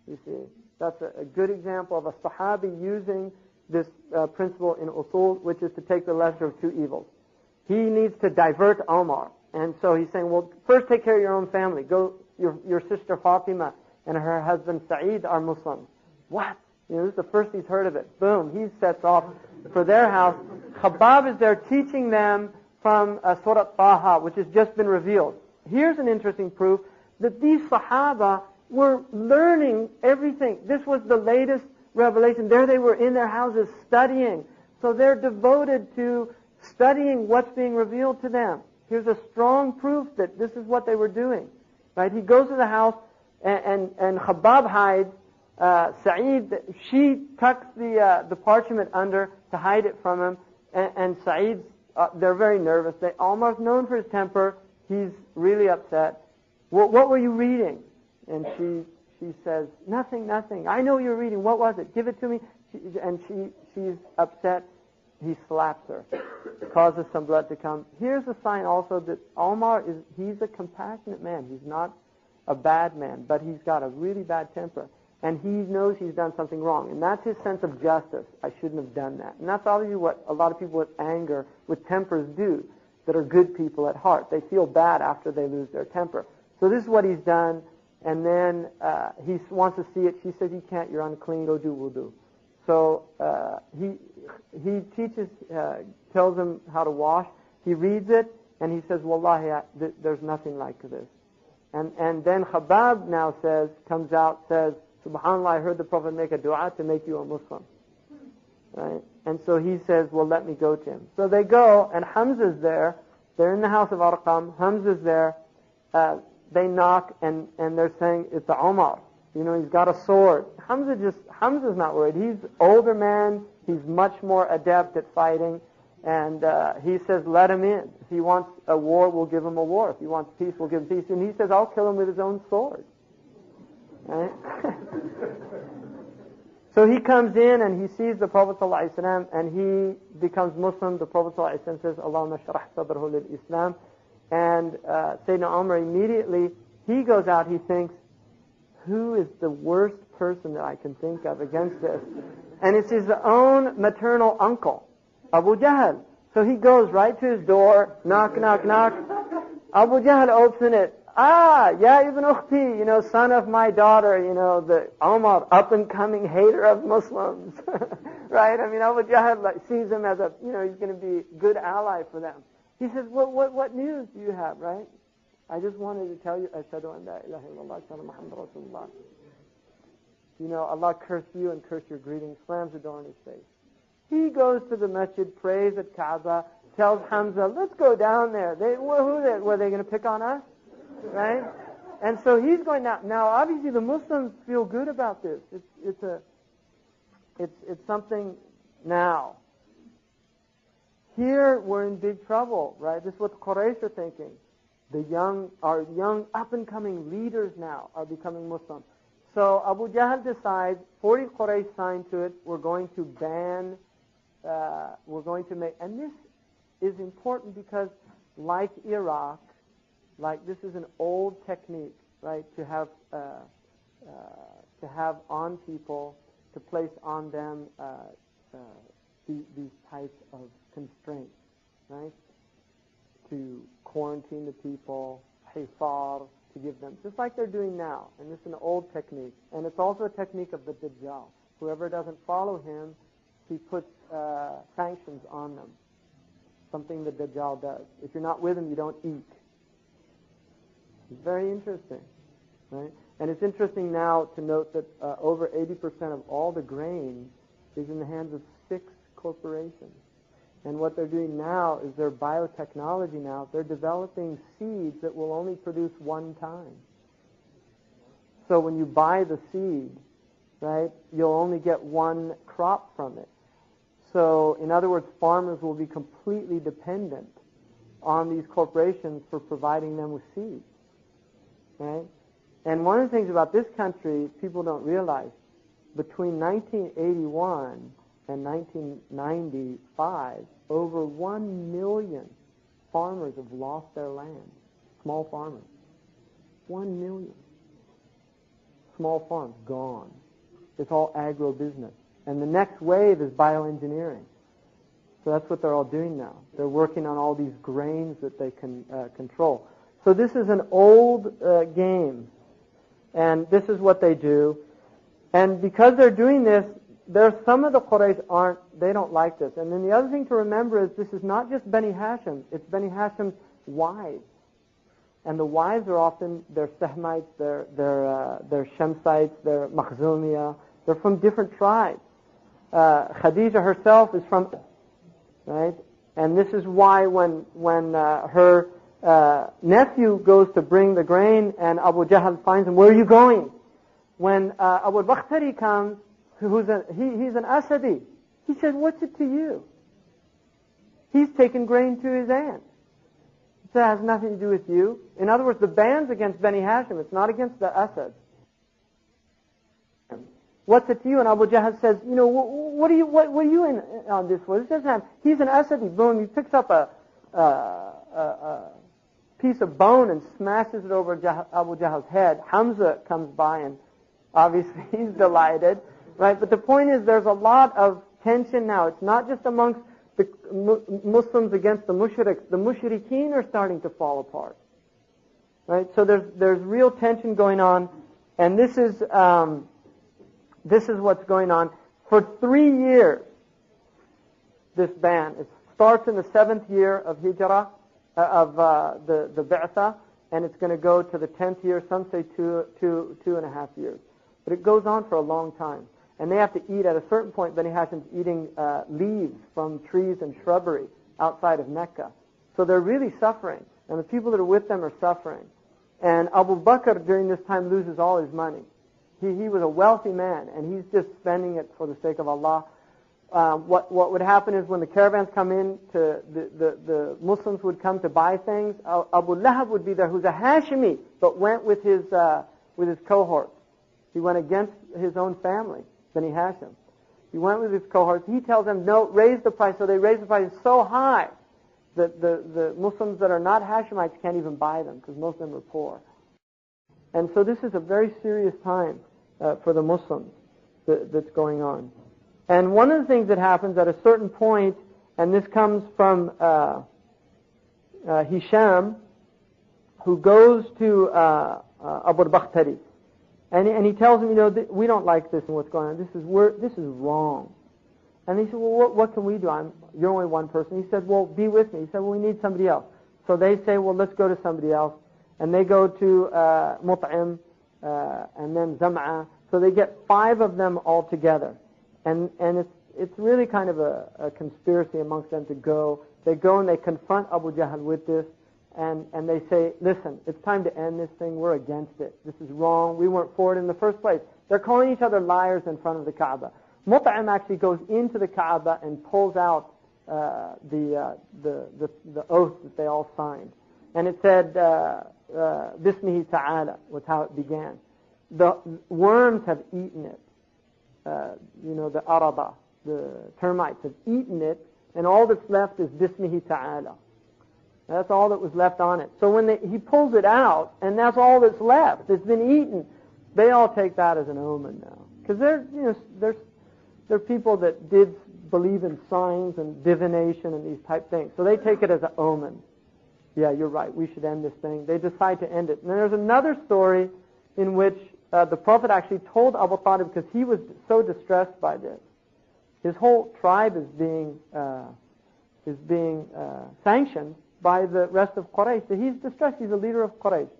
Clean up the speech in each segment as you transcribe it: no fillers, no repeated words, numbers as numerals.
You see, that's a good example of a Sahabi using this principle in usul, which is to take the lesser of two evils. He needs to divert Omar. And so he's saying, well, first take care of your own family. Go, your sister Fatima and her husband Sa'id are Muslims. What? You know, this is the first he's heard of it. Boom, he sets off for their house. Khabbab is there teaching them from Surah Taha, which has just been revealed. Here's an interesting proof that these Sahaba were learning everything. This was the latest revelation. There they were in their houses studying. So they're devoted to studying what's being revealed to them. Here's a strong proof that this is what they were doing. Right? He goes to the house and Khabbab hides. Sa'id, she tucks the parchment under to hide it from him. And Sa'id, they're very nervous. Omar's known for his temper. He's really upset. What were you reading? And she says, nothing. I know you're reading. What was it? Give it to me. She's upset. He slaps her, causes some blood to come. Here's a sign also that Omar he's a compassionate man. He's not a bad man, but he's got a really bad temper. And he knows he's done something wrong. And that's his sense of justice. I shouldn't have done that. And that's obviously what a lot of people with anger, with tempers do, that are good people at heart. They feel bad after they lose their temper. So this is what he's done. And then he wants to see it. She says, you can't, you're unclean, go do wudu. So he teaches, tells him how to wash. He reads it, and he says, Wallahi, there's nothing like this. And then Khabbab now comes out, says, SubhanAllah, I heard the Prophet make a dua to make you a Muslim. Right? And so he says, well, let me go to him. So they go, and Hamza's there. They're in the house of Arqam. Hamza's there. They knock, and they're saying, it's Omar. You know, he's got a sword. Hamza's not worried. He's an older man. He's much more adept at fighting. And he says, let him in. If he wants a war, we'll give him a war. If he wants peace, we'll give him peace. And he says, I'll kill him with his own sword. Right? So he comes in and he sees the Prophet ﷺ and he becomes Muslim. The Prophet ﷺ says, Allahumma shrah sadrahu lil-Islam. And Sayyidina Umar immediately, he goes out, he thinks, who is the worst person that I can think of against this? And it's his own maternal uncle, Abu Jahl. So he goes right to his door, knock, knock, knock. Abu Jahl opens it. Ya ibn ukhti, you know, son of my daughter, you know, the Omar, up-and-coming hater of Muslims. Right? I mean, Abu Jahl sees him as he's going to be a good ally for them. He says, what news do you have, right? I just wanted to tell you, Ashhadu an la ilaha illallah, Ashhadu Muhammad Rasulullah. You know, Allah curse you and curse your greeting, slams the door in his face. He goes to the masjid, prays at Kaaba, tells Hamza, let's go down there. Were they going to pick on us? Right? And so he's going now. Now, obviously, the Muslims feel good about this. It's something now. Here, we're in big trouble, right? This is what the Quraysh are thinking. Our young up-and-coming leaders now are becoming Muslim. So Abu Jahl decides, 40 Quraysh signed to it, we're going to ban, and this is important because like Iraq, this is an old technique, right, to have on people, to place on them these types of constraints, right? To quarantine the people, hisar, to give them, just like they're doing now. And this is an old technique. And it's also a technique of the Dajjal. Whoever doesn't follow him, he puts sanctions on them. Something the Dajjal does. If you're not with him, you don't eat. It's very interesting, right? And it's interesting now to note that over 80% of all the grain is in the hands of 6 corporations. And what they're doing now is their biotechnology now. They're developing seeds that will only produce one time. So when you buy the seed, right, you'll only get one crop from it. So in other words, farmers will be completely dependent on these corporations for providing them with seeds. Right? And one of the things about this country people don't realize, between 1981 and 1995, over 1 million farmers have lost their land. Small farmers. 1 million. small farms, gone. It's all agro-business. And the next wave is bioengineering. So that's what they're all doing now. They're working on all these grains that they can control. So this is an old game. And this is what they do. And because they're doing this, there's some of the Quraysh they don't like this. And then the other thing to remember is this is not just Bani Hashim, it's Bani Hashim's wives. And the wives are often, they're Sahmites, they're Shamsites, they're Makhzumiyah, they're from different tribes. Khadija herself is from, right? And this is why when her nephew goes to bring the grain and Abu Jahl finds him, where are you going? When Abu Bakhtari comes, he's an Asadi, he said, what's it to you? He's taken grain to his aunt. It has nothing to do with you. In other words, the ban's against Bani Hashim. It's not against the Asad. What's it to you? And Abu Jahl says, what are you in on this for? This doesn't have. He's an Asadi. Boom. He picks up a piece of bone and smashes it over Abu Jahl's head. Hamza comes by and obviously he's delighted, right? But the point is, there's a lot of tension now. It's not just amongst the Muslims against the mushriks. The mushrikeen are starting to fall apart, right? So there's real tension going on, and this is what's going on for 3 years. This ban, it starts in the 7th year of Hijrah, of the Bi'tha, and it's going to go to the 10th year. Some say 2.5 years, but it goes on for a long time. And they have to eat at a certain point. Bani Hashim's eating leaves from trees and shrubbery outside of Mecca. So they're really suffering. And the people that are with them are suffering. And Abu Bakr during this time loses all his money. He was a wealthy man, and he's just spending it for the sake of Allah. What would happen is when the caravans come in, the Muslims would come to buy things. Abu Lahab would be there, who's a Hashimi, but went with his cohort. He went against his own family. Bani Hashim. He went with his cohorts. He tells them, no, raise the price. So they raise the price so high that the Muslims that are not Hashemites can't even buy them because most of them are poor. And so this is a very serious time for the Muslims that's going on. And one of the things that happens at a certain point, and this comes from Hisham, who goes to Abu Bakhtari. And he tells him, we don't like this and what's going on. This is wrong. And he said, well, what can we do? You're only one person. He said, well, be with me. He said, well, we need somebody else. So they say, well, let's go to somebody else. And they go to Mut'im and then Zam'a. So they get 5 of them all together. And it's really kind of a conspiracy amongst them to go. They go and they confront Abu Jahl with this. And they say, listen, it's time to end this thing. We're against it. This is wrong. We weren't for it in the first place. They're calling each other liars in front of the Kaaba. Mut'im actually goes into the Kaaba and pulls out the oath that they all signed. And it said, Bismihi Ta'ala, was how it began. The worms have eaten it. The araba, the termites have eaten it, and all that's left is Bismihi Ta'ala. That's all that was left on it. So when he pulls it out, and that's all that's left, it's been eaten, they all take that as an omen now. Because they're people that did believe in signs and divination and these type things. So they take it as an omen. Yeah, you're right, we should end this thing. They decide to end it. And then there's another story in which the Prophet actually told Abu Talib, because he was so distressed by this. His whole tribe is being sanctioned by the rest of Quraysh. So he's distressed. He's a leader of Quraysh.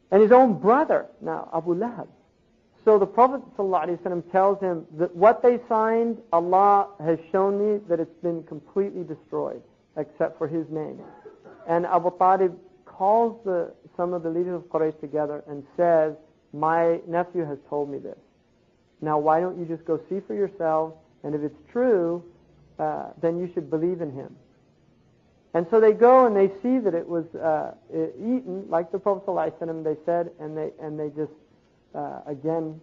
And his own brother, now, Abu Lahab. So the Prophet ﷺ tells him that what they signed, Allah has shown me that it's been completely destroyed, except for his name. And Abu Talib calls some of the leaders of Quraysh together and says, my nephew has told me this. Now why don't you just go see for yourselves, and if it's true, then you should believe in him. And so they go and they see that it was eaten, like the Prophet ﷺ, they said, and they just again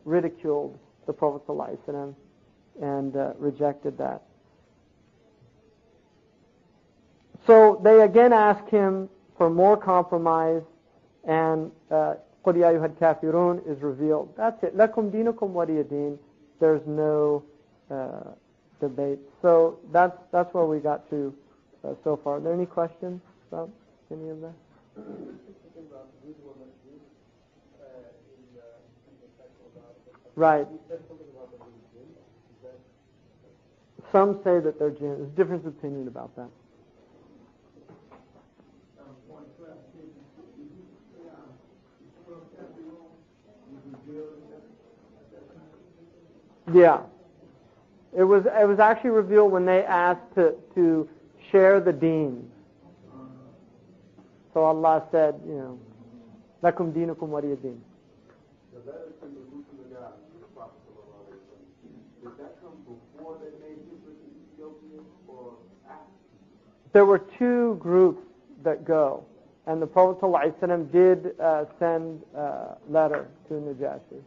ridiculed the Prophet ﷺ and rejected that. So they again ask him for more compromise, and قُلْ يَا أَيُّهَا الْكَافِرُونَ is revealed. That's it. لَكُمْ دِينُكُمْ وَلِيَ دِينِ. There's no debate. So that's where we got to so far. Are there any questions about any of that? Right. Some say that they're jinn. There's a difference of opinion about that. Yeah. It was actually revealed when they asked to share the deen. So Allah said, لَكُمْ دِينُكُمْ وَلِيَ دِينِ. The letter to the Prophet, did that come before they made hijrah to Ethiopia or after? There were two groups that go, and the Prophet ﷺ did send a letter to Najashi.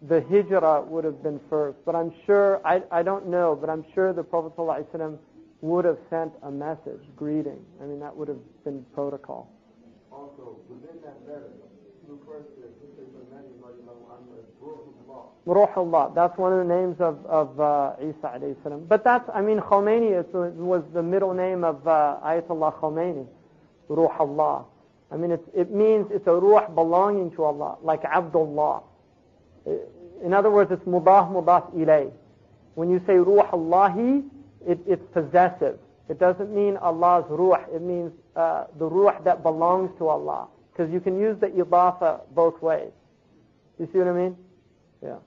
The hijrah would have been first, but I'm sure, I don't know, but I'm sure the Prophet ﷺ would have sent a message, greeting. I mean, that would have been protocol. Also, within that letter, he refers to Ruhullah. That's one of the names of Isa alayhi salam. But that's, Khomeini was the middle name of Ayatollah Khomeini. Ruhullah. It means it's a ruh belonging to Allah, like Abdullah. In other words, it's mudaf ilay. When you say Ruhullahi, it's possessive. It doesn't mean Allah's ruh. It means the ruh that belongs to Allah. Because you can use the idafa both ways. You see what I mean? Yeah.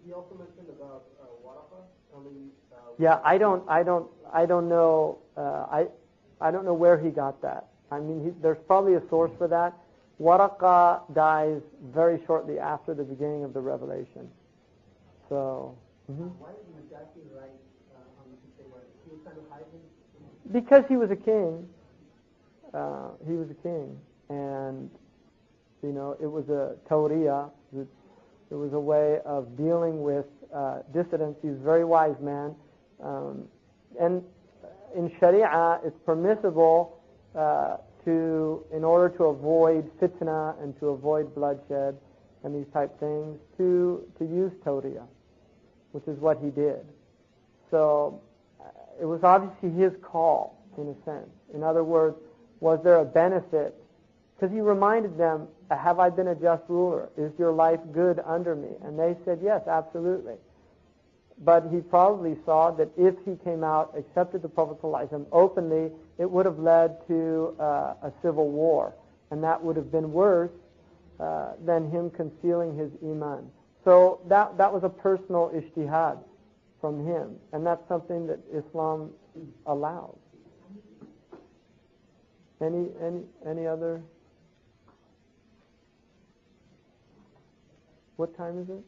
He also mentioned about Waraqa. Yeah, I don't know. I don't know where he got that. There's probably a source for that. Waraqa dies very shortly after the beginning of the revelation. So. Why did Najashi write on the paper? He was trying to hide him? Because he was a king. He was a king, and it was a tawriya. It was a way of dealing with dissidents. He was a very wise man, and in Sharia, it's permissible in order to avoid fitna and to avoid bloodshed and these type things, to use tawriya, which is what he did. So it was obviously his call, in a sense. In other words, was there a benefit? Because he reminded them, have I been a just ruler? Is your life good under me? And they said, yes, absolutely. But he probably saw that if he came out, accepted the Prophet ﷺ openly, it would have led to a civil war. And that would have been worse than him concealing his iman. So that was a personal ijtihad from him. And that's something that Islam allows. Any other? What time is it?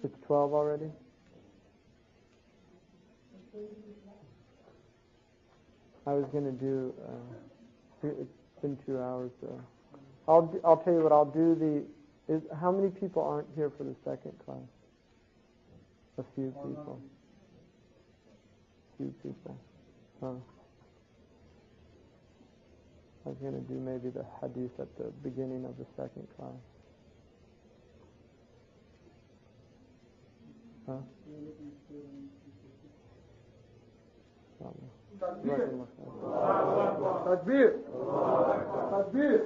It's 12 already? I was going to do, it's been 2 hours, so. I'll tell you what, I'll do how many people aren't here for the second class? A few people. Huh. I was going to do maybe the hadith at the beginning of the second class. Huh? Takbir! Takbir! Takbir!